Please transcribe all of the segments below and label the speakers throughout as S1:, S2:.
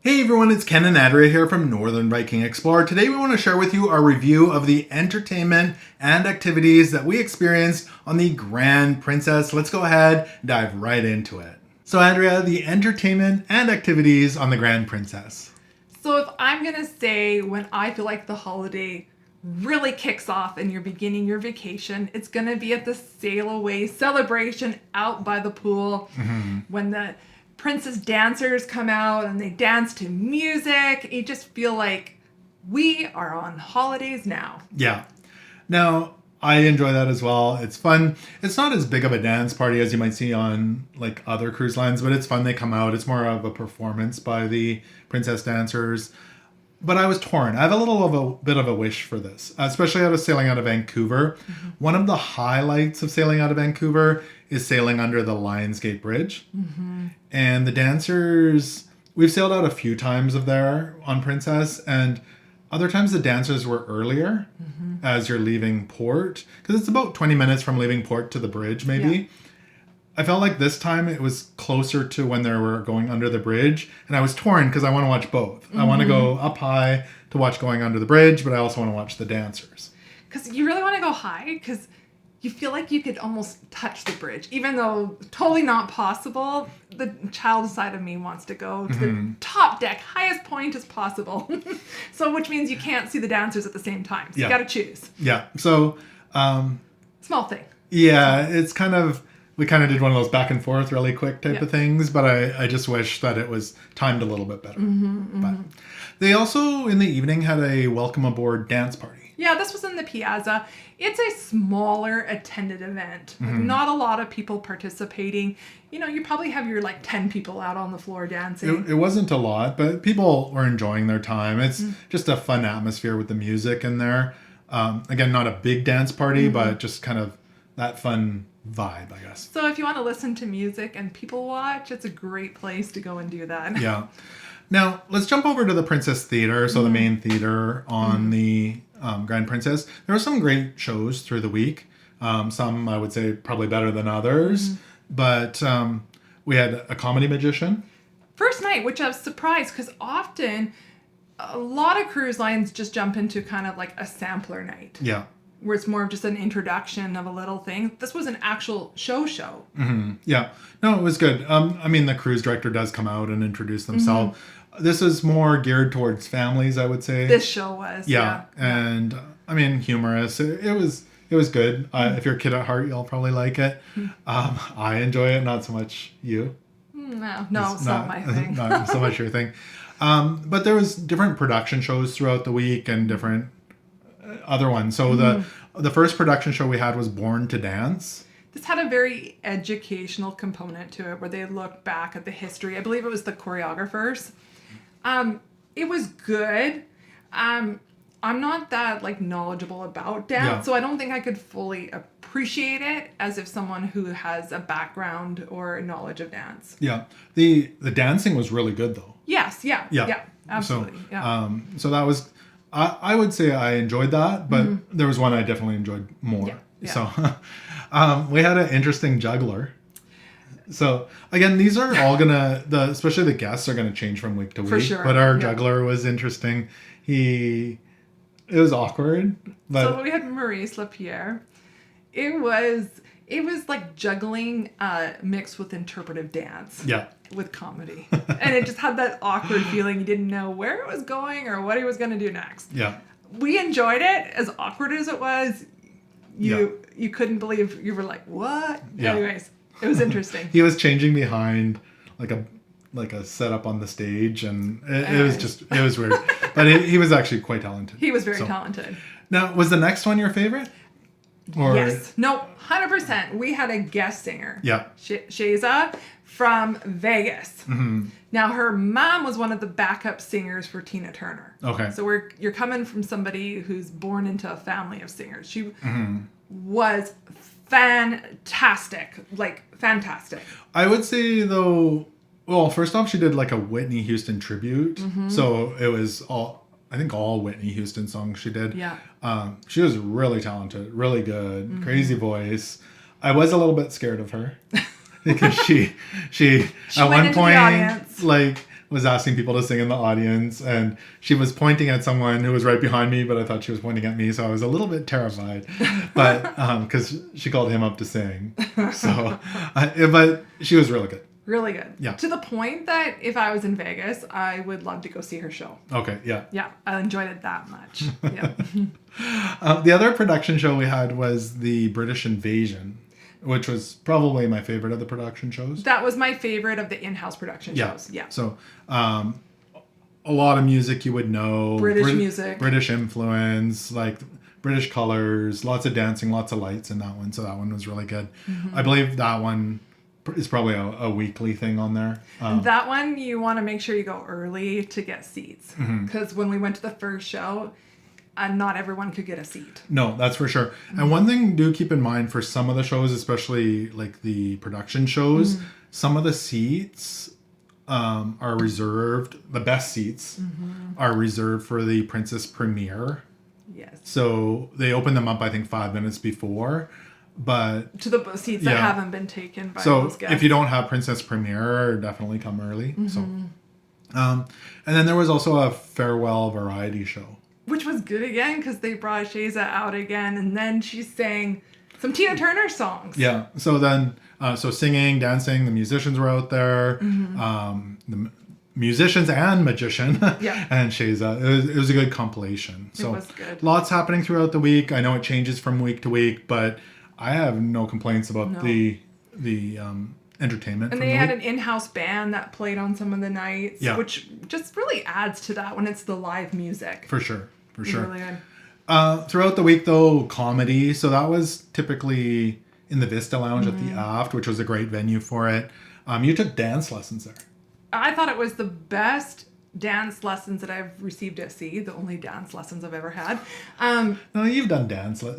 S1: Hey everyone, it's Ken and Adria here from Northern Viking Explorer. Today we want to share with you our review of the entertainment and activities that we experienced on the Grand Princess. Let's go ahead and dive right into it. So Adria, the entertainment and activities on the Grand Princess.
S2: So if I'm going to say when I feel like the holiday really kicks off and you're beginning your vacation, it's going to be at the Sailaway celebration out by the pool when the princess dancers come out and they dance to music. You just feel like we are on holidays now.
S1: Yeah. Now, I enjoy that as well. It's fun. It's not as big of a dance party as you might see on like other cruise lines, but it's fun. They come out. It's more of a performance by the princess dancers. But I was torn. I have a little of a bit of a wish for this, especially out of sailing out of Vancouver. One of the highlights of sailing out of Vancouver is sailing under the Lionsgate Bridge. And the dancers, we've sailed out a few times of there on Princess, and other times the dancers were earlier as you're leaving port, because it's about 20 minutes from leaving port to the bridge, maybe. Yeah. I felt like this time it was closer to when they were going under the bridge, and I was torn because I want to watch both. I want to go up high to watch going under the bridge, but I also want to watch the dancers.
S2: Because you really want to go high, because you feel like you could almost touch the bridge, even though totally not possible. The child side of me wants to go to the top deck, highest point as possible. So, which means you can't see the dancers at the same time. So you got to choose.
S1: Yeah. So,
S2: small thing.
S1: Yeah, it's kind of, we kind of did one of those back and forth really quick type of things, but I just wish that it was timed a little bit better. But they also, in the evening, had a welcome aboard dance party.
S2: Yeah, this was in the Piazza. It's a smaller attended event. Like, not a lot of people participating. You know, you probably have your 10 people out on the floor dancing.
S1: It wasn't a lot, but people were enjoying their time. It's just a fun atmosphere with the music in there. Again, not a big dance party, but just kind of that fun vibe, I guess.
S2: So if you want to listen to music and people watch, it's a great place to go and do that.
S1: Yeah. Now, let's jump over to the Princess Theater, so the main theater on the Grand Princess. There were some great shows through the week. Some, I would say, probably better than others. But we had a comedy magician.
S2: First night, which I was surprised, because often a lot of cruise lines just jump into kind of like a sampler night.
S1: Yeah.
S2: Where it's more of just an introduction of a little thing. This was an actual show.
S1: Yeah. No, it was good. I mean, the cruise director does come out and introduce themselves. This is more geared towards families, I would say.
S2: This show was. Yeah.
S1: And I mean, humorous. It was good. If you're a kid at heart, you'll probably like it. I enjoy it, not so much you.
S2: No, it's not my thing.
S1: Not so much your thing. But there was different production shows throughout the week and different other ones. So the first production show we had was Born to Dance.
S2: This had a very educational component to it, where they looked back at the history. I believe it was the choreographers. It was good. I'm not that knowledgeable about dance, so I don't think I could fully appreciate it as if someone who has a background or knowledge of dance.
S1: Yeah. The dancing was really good though.
S2: Yes, yeah, absolutely.
S1: So that was, I would say I enjoyed that, but there was one I definitely enjoyed more.
S2: Yeah.
S1: So we had an interesting juggler. So again, these are all especially the guests are gonna change from week to week.
S2: For sure.
S1: But our juggler was interesting. It was awkward. But
S2: so we had Maurice Lapierre. It was like juggling mixed with interpretive dance.
S1: Yeah.
S2: With comedy. And it just had that awkward feeling. You didn't know where it was going or what he was going to do next.
S1: Yeah.
S2: We enjoyed it. As awkward as it was, you couldn't believe, you were like, what?
S1: Yeah.
S2: Anyways, it was interesting.
S1: He was changing behind like a setup on the stage, and it was weird. But he was actually quite talented.
S2: He was very talented.
S1: Now, was the next one your favorite? Or...
S2: Yes. No, 100%. We had a guest singer.
S1: Yeah.
S2: Sheza from Vegas. Now, her mom was one of the backup singers for Tina Turner.
S1: Okay.
S2: So you're coming from somebody who's born into a family of singers. She was fantastic. Fantastic.
S1: I would say, though, well, first off, she did a Whitney Houston tribute. So it was all Whitney Houston songs she did.
S2: Yeah.
S1: She was really talented, really good, crazy voice. I was a little bit scared of her because she at one point was asking people to sing in the audience, and she was pointing at someone who was right behind me, but I thought she was pointing at me, so I was a little bit terrified. But because she called him up to sing, so but she was really good.
S2: Really good.
S1: Yeah.
S2: To the point that if I was in Vegas, I would love to go see her show.
S1: Okay. Yeah.
S2: Yeah, I enjoyed it that much. Yeah.
S1: The other production show we had was the British Invasion, which was probably my favorite of the production shows.
S2: That was my favorite of the in-house production shows. Yeah.
S1: So, a lot of music you would know.
S2: British music.
S1: British influence, like British colors, lots of dancing, lots of lights in that one. So that one was really good. I believe that one is probably a weekly thing on there.
S2: That one, you want to make sure you go early to get seats. Because when we went to the first show, not everyone could get a seat.
S1: No, that's for sure. And one thing do keep in mind for some of the shows, especially like the production shows, some of the seats are reserved, the best seats are reserved for the Princess Premiere.
S2: Yes.
S1: So they open them up, I think, 5 minutes before. But
S2: to the seats that haven't been taken by those guests.
S1: So if you don't have Princess Premiere, definitely come early. So, and then there was also a farewell variety show,
S2: which was good again because they brought Shayza out again, and then she sang some Tina Turner songs.
S1: Yeah. So then, so singing, dancing, the musicians were out there. The musicians and magician.
S2: Yeah.
S1: And Shayza. It was a good compilation. So
S2: it was good.
S1: Lots happening throughout the week. I know it changes from week to week, but I have no complaints about the entertainment.
S2: And they had an in-house band that played on some of the nights, which just really adds to that when it's the live music.
S1: For sure.
S2: Really good.
S1: Throughout the week, though, comedy. So that was typically in the Vista Lounge at the Aft, which was a great venue for it. You took dance lessons there.
S2: I thought it was the best dance lessons that I've received at sea, the only dance lessons I've ever had.
S1: No, you've done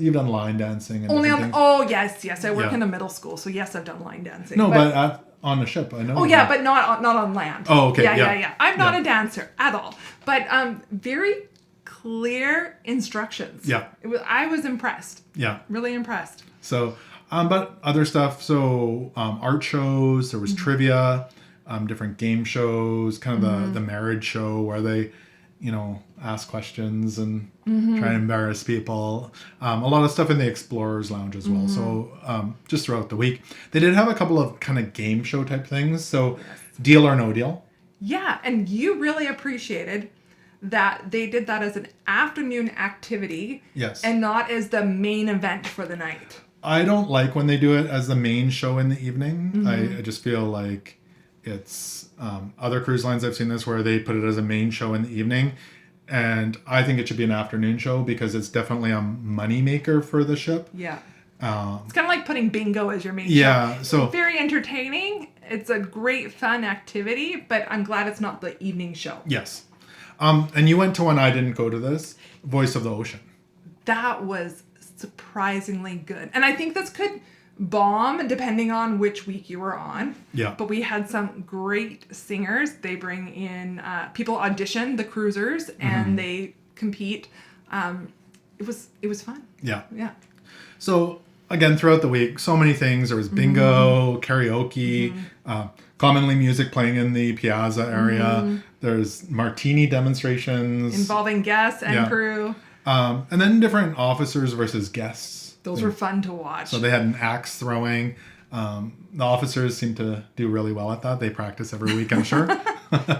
S1: you've done line dancing. And
S2: only on
S1: things.
S2: yes. I work in a middle school, so yes, I've done line dancing.
S1: No, but on the ship, I know.
S2: Oh yeah, but not on land.
S1: Oh, okay.
S2: Yeah. I'm not a dancer at all, but very clear instructions.
S1: Yeah.
S2: I was impressed.
S1: Yeah.
S2: Really impressed.
S1: So, but other stuff. So, art shows. There was trivia. Different game shows, kind of the marriage show where they, ask questions and try and embarrass people. A lot of stuff in the Explorers Lounge as well. So just throughout the week, they did have a couple of kind of game show type things. So Deal or No Deal.
S2: Yeah, and you really appreciated that they did that as an afternoon activity.
S1: Yes.
S2: And not as the main event for the night.
S1: I don't like when they do it as the main show in the evening. I just feel like it's other cruise lines I've seen this where they put it as a main show in the evening, and I think it should be an afternoon show because it's definitely a money maker for the ship.
S2: Yeah. It's kind of like putting bingo as your main show.
S1: Yeah, so
S2: very entertaining. It's a great fun activity, but I'm glad it's not the evening show.
S1: Yes. And you went to one, I didn't go to this, Voice of the Ocean.
S2: That was surprisingly good. And I think this could bomb depending on which week you were on.
S1: Yeah.
S2: But we had some great singers. They bring in people audition the cruisers and they compete. It was fun.
S1: Yeah.
S2: Yeah.
S1: So again, throughout the week, so many things. There was bingo, karaoke, commonly music playing in the Piazza area. There's martini demonstrations
S2: involving guests and crew.
S1: And then different officers versus guests.
S2: Those were fun to watch.
S1: So they had an axe throwing. The officers seem to do really well at that. They practice every week, I'm sure.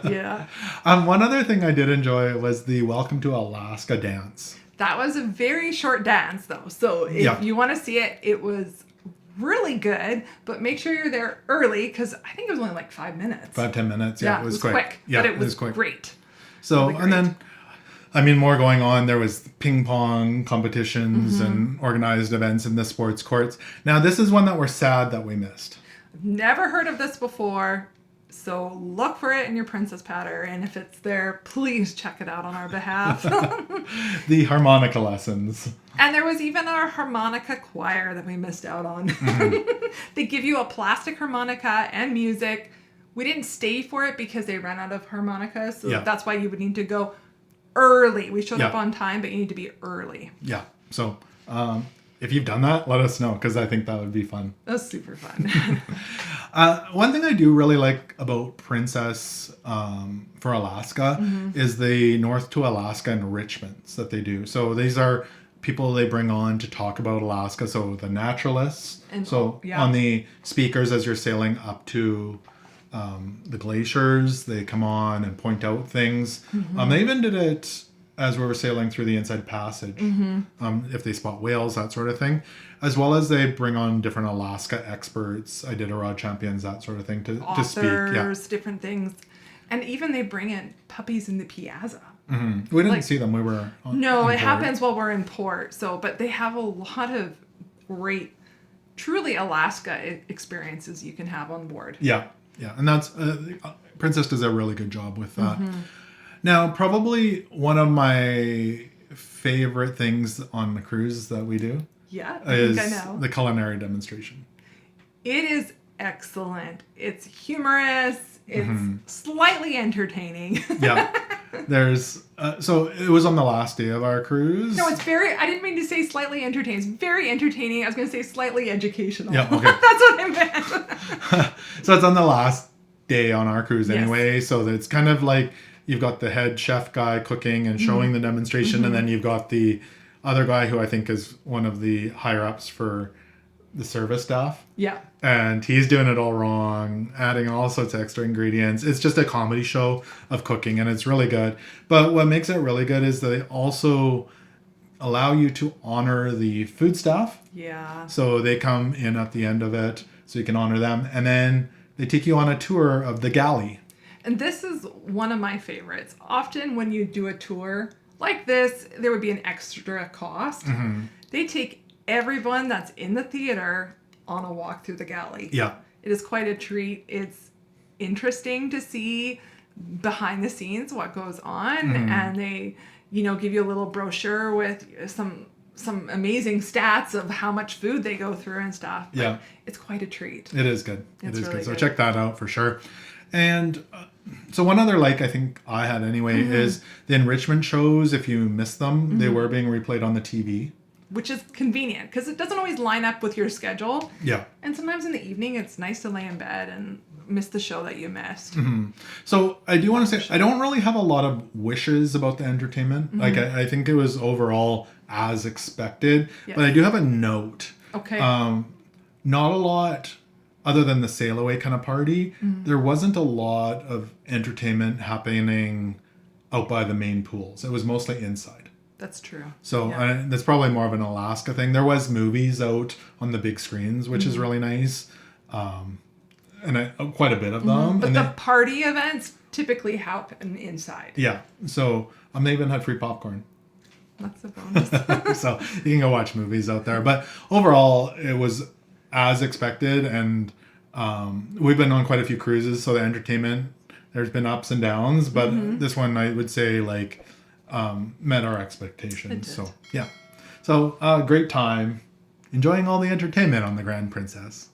S2: Yeah.
S1: One other thing I did enjoy was the Welcome to Alaska dance.
S2: That was a very short dance, though. So if you want to see it, it was really good. But make sure you're there early because I think it was only like 5 minutes.
S1: 5-10 minutes. Yeah, it was quick.
S2: Yeah, but it was quick. Great.
S1: So,
S2: really
S1: and then, more going on. There was ping pong competitions and organized events in the sports courts. Now, this is one that we're sad that we missed.
S2: Never heard of this before. So look for it in your Princess Patter. And if it's there, please check it out on our behalf.
S1: The harmonica lessons.
S2: And there was even our harmonica choir that we missed out on. They give you a plastic harmonica and music. We didn't stay for it because they ran out of harmonicas. So that's why you would need to go early. We showed up on time, but you need to be early.
S1: Yeah. So if you've done that, let us know, because I think that would be fun.
S2: That's super fun.
S1: One thing I do really like about Princess for Alaska is the North to Alaska enrichments that they do. So these are people they bring on to talk about Alaska. So the naturalists.
S2: And,
S1: on the speakers as you're sailing up to the glaciers, they come on and point out things. They even did it as we were sailing through the Inside Passage, if they spot whales, that sort of thing, as well as they bring on different Alaska experts, Iditarod champions, that sort of thing, to speak. Yeah.
S2: Different things. And even they bring in puppies in the piazza.
S1: We didn't see them. We were on
S2: it happens while we're in port. But they have a lot of great, truly Alaska experiences you can have on board.
S1: Yeah. And that's, Princess does a really good job with that. Now, probably one of my favorite things on the cruise that we do is the culinary demonstration.
S2: It is excellent. It's humorous. It's slightly entertaining.
S1: There's so it was on the last day of our cruise.
S2: No, it's I didn't mean to say slightly entertaining. It's very entertaining. I was going to say slightly educational.
S1: Yeah, okay.
S2: That's what I meant.
S1: So it's on the last day on our cruise anyway. So it's kind of like you've got the head chef guy cooking and showing the demonstration, and then you've got the other guy who I think is one of the higher ups for the service staff.
S2: Yeah.
S1: And he's doing it all wrong, adding all sorts of extra ingredients. It's just a comedy show of cooking, and it's really good. But what makes it really good is they also allow you to honor the food staff.
S2: Yeah.
S1: So they come in at the end of it, so you can honor them. And then they take you on a tour of the galley.
S2: And this is one of my favorites. Often when you do a tour like this, there would be an extra cost. They take everyone that's in the theater on a walk through the galley.
S1: Yeah.
S2: It is quite a treat. It's interesting to see behind the scenes what goes on. And they, give you a little brochure with some amazing stats of how much food they go through and stuff. But it's quite a treat.
S1: It is good. It is
S2: really
S1: good. So
S2: good.
S1: check that out for sure. And so one other I think I had anyway is the enrichment shows. If you miss them, they were being replayed on the TV.
S2: Which is convenient because it doesn't always line up with your schedule.
S1: Yeah.
S2: And sometimes in the evening, it's nice to lay in bed and miss the show that you missed.
S1: So I do want to say, I don't really have a lot of wishes about the entertainment. Like, I think it was overall as expected.
S2: Yes.
S1: But I do have a note.
S2: Okay.
S1: Not a lot, other than the Sailaway kind of party, there wasn't a lot of entertainment happening out by the main pools. It was mostly inside.
S2: That's true.
S1: So that's probably more of an Alaska thing. There was movies out on the big screens, which is really nice. And quite a bit of them.
S2: But
S1: and
S2: the party events typically happen inside.
S1: Yeah. So they even had free popcorn.
S2: That's a bonus.
S1: So you can go watch movies out there. But overall, it was as expected. And we've been on quite a few cruises. So the entertainment, there's been ups and downs. But this one, I would say, met our expectations. So, yeah. So, great time. Enjoying all the entertainment on the Grand Princess.